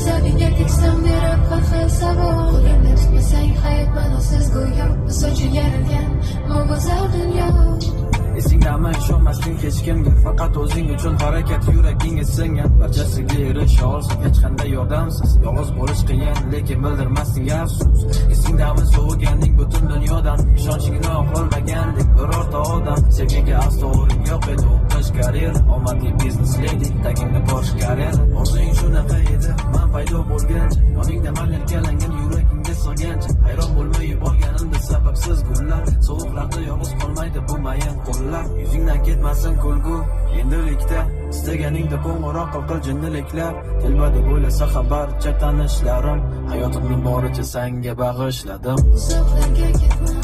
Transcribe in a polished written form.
asabiga teksam berib har savol qo'limda tutmasang hayot ma'nosiz go'yo biz uchun yaralgan mo'g'azal dunyo. Esingdami ishonmasding hech kimga, faqat o'zing uchun harakat yuragingga singan. Barchasiga erisha olsin hech qanday yordamsiz, yolg'iz bo'lish qiyin lekin bildirmasding afsus. Esingdami so'g'iganding butun dunyodan, ishonchingni oqlolmagandek birorta odam. Sevgiga aslo o'rin yo'q edi, o'qish karyera, omadli biznes lady, tagingda Porsche karyera. Orzung shunaqa edi, men paydo bo'lgancha, yoningda men erkalangan yuragingga sig'gancha. Hayron bo'lmay yuborganimda sababsiz gullar, sovuqlarda yolg'iz qolmaydi bu mayin qo'llar. Yuzingdan ketmasin kulgu endilikda, istaganingda qo'ng'iroq qil jinniliklar. Telba deb o'ylasa xabarcha tanishlarim, hayotimning boricha senga bag'ishladim. Uzoqlarga ketma